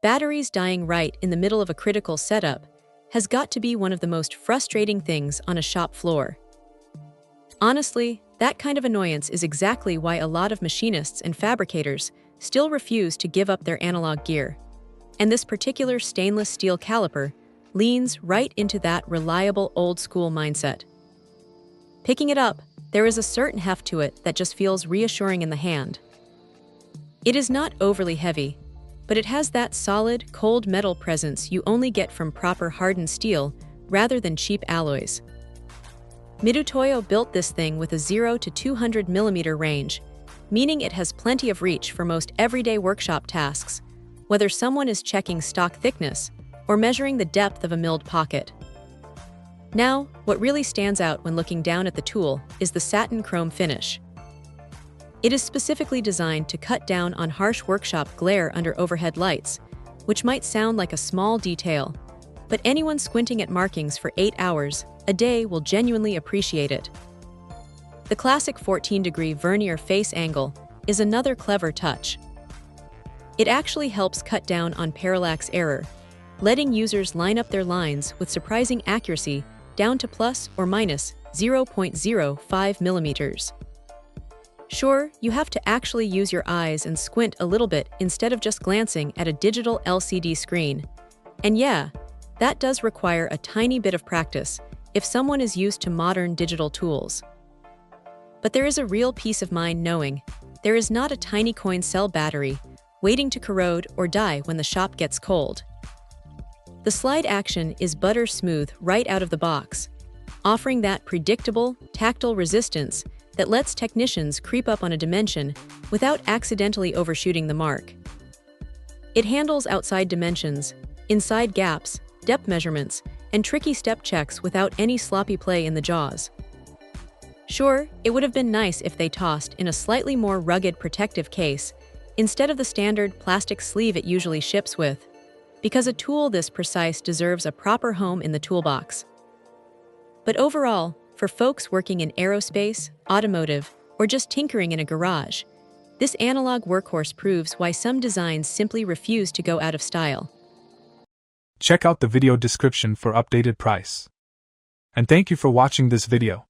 Batteries dying right in the middle of a critical setup has got to be one of the most frustrating things on a shop floor. Honestly, that kind of annoyance is exactly why a lot of machinists and fabricators still refuse to give up their analog gear. And this particular stainless steel caliper leans right into that reliable old-school mindset. Picking it up, there is a certain heft to it that just feels reassuring in the hand. It is not overly heavy, but it has that solid, cold metal presence you only get from proper hardened steel rather than cheap alloys. Mitutoyo built this thing with a 0 to 200 mm range, meaning it has plenty of reach for most everyday workshop tasks, whether someone is checking stock thickness or measuring the depth of a milled pocket. Now, what really stands out when looking down at the tool is the satin chrome finish. It is specifically designed to cut down on harsh workshop glare under overhead lights, which might sound like a small detail, but anyone squinting at markings for 8 hours a day will genuinely appreciate it. The classic 14-degree Vernier face angle is another clever touch. It actually helps cut down on parallax error, letting users line up their lines with surprising accuracy down to plus or minus 0.05 millimeters. Sure, you have to actually use your eyes and squint a little bit instead of just glancing at a digital LCD screen. And yeah, that does require a tiny bit of practice if someone is used to modern digital tools. But there is a real peace of mind knowing there is not a tiny coin cell battery waiting to corrode or die when the shop gets cold. The slide action is butter smooth right out of the box, offering that predictable, tactile resistance that lets technicians creep up on a dimension without accidentally overshooting the mark. It handles outside dimensions, inside gaps, depth measurements, and tricky step checks without any sloppy play in the jaws. Sure, it would have been nice if they tossed in a slightly more rugged protective case instead of the standard plastic sleeve it usually ships with, because a tool this precise deserves a proper home in the toolbox. But overall, for folks working in aerospace, automotive, or just tinkering in a garage, this analog workhorse proves why some designs simply refuse to go out of style. Check out the video description for updated price. And thank you for watching this video.